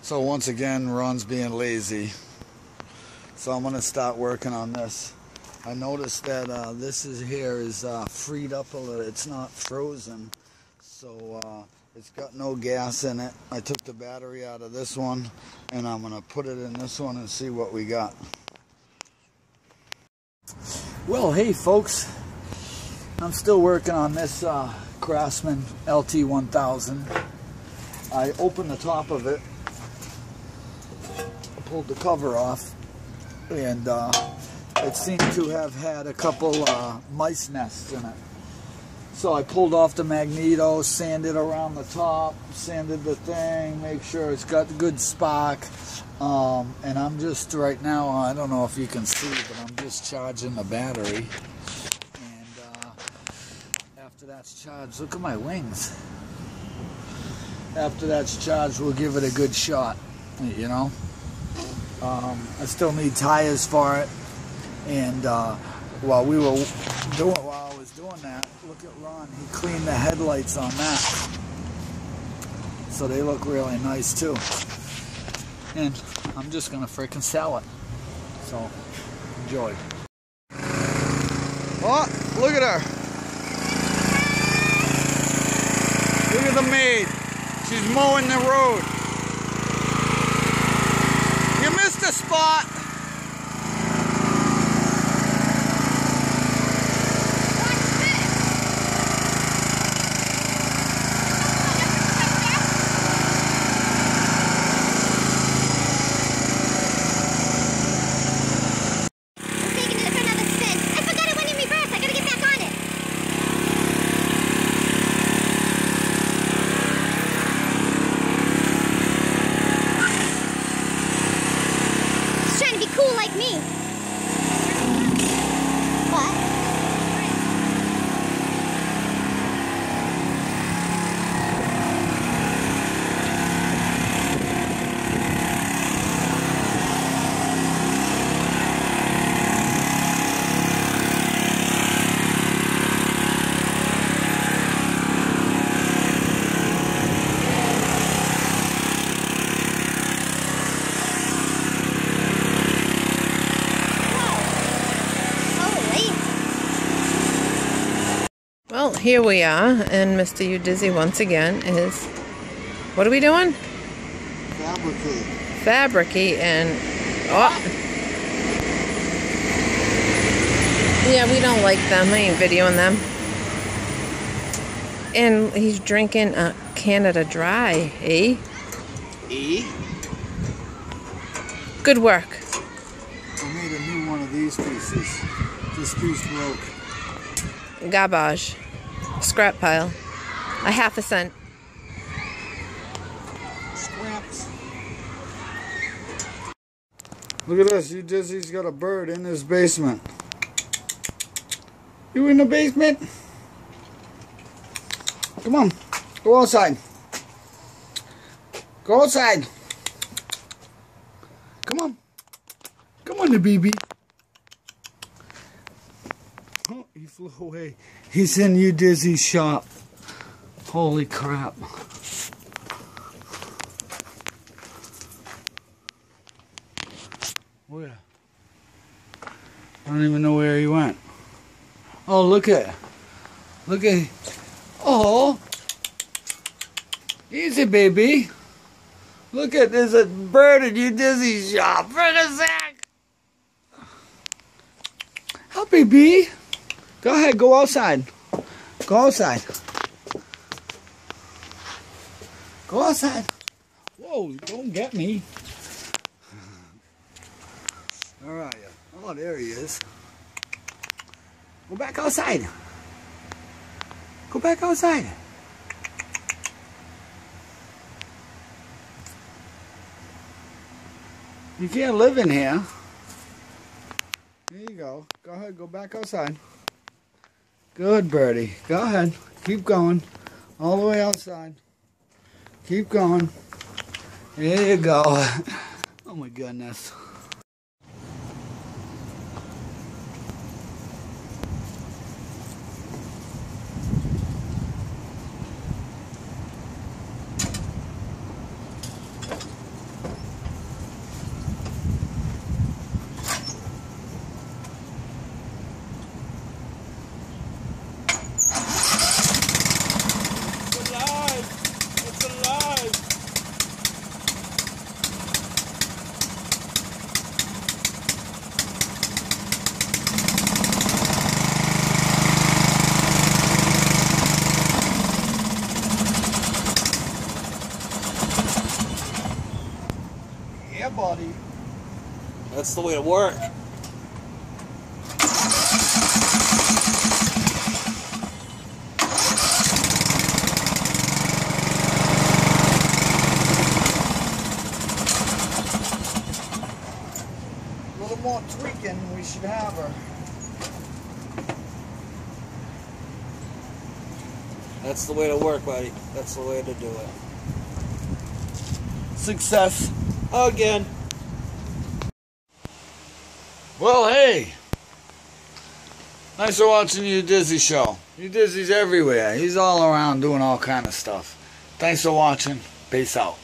So once again, Ron's being lazy. So I'm gonna start working on this. I noticed that this here is freed up a little. It's not frozen, so it's got no gas in it. I took the battery out of this one, and I'm gonna put it in this one and see what we got. Well, hey folks, I'm still working on this Craftsman LT1000. I opened the top of it, pulled the cover off, and it seemed to have had a couple mice nests in it. So I pulled off the magneto, sanded around the top, sanded the thing, make sure it's got good spark. And I'm just right now, I don't know if you can see, but I'm just charging the battery. And after that's charged, look at my wings. After that's charged, we'll give it a good shot, you know. I still need tires for it, and while I was doing that, look at Ron. He cleaned the headlights on that, so they look really nice too. And I'm just gonna frickin' sell it. So enjoy. Oh, look at her! Look at the maid. She's mowing the road. You missed a spot. Well, here we are, and Mr. You Dizzy once again is, what are we doing? Fabricate, and, oh. Yeah, we don't like them, I ain't videoing them. And he's drinking a Canada Dry, eh? Good work. I made a new one of these pieces. This piece broke. Garbage. Scrap pile. A half a cent. Scraps. Look at this. You Dizzy's got a bird in his basement. You in the basement? Come on. Go outside. Go outside. Come on. Come on, the baby. Oh, he flew away. He's in You Dizzy's shop. Holy crap. Where? I don't even know where he went. Oh, look at. Oh. Easy, baby. Look at, there's a bird in You Dizzy's shop. For a sec. Hi, baby. Go ahead, go outside. Go outside. Go outside. Whoa, don't get me. Where are you? Oh, there he is. Go back outside. Go back outside. You can't live in here. There you go. Go ahead, go back outside. Good, birdie. Go ahead. Keep going. All the way outside. Keep going. There you go. Oh my goodness. buddy. That's the way to work. A little more tweaking, we should have her. That's the way to work, buddy. That's the way to do it. Success. Again. Well, hey. Thanks for watching You Dizzy Show. You Dizzy's everywhere. He's all around doing all kind of stuff. Thanks for watching. Peace out.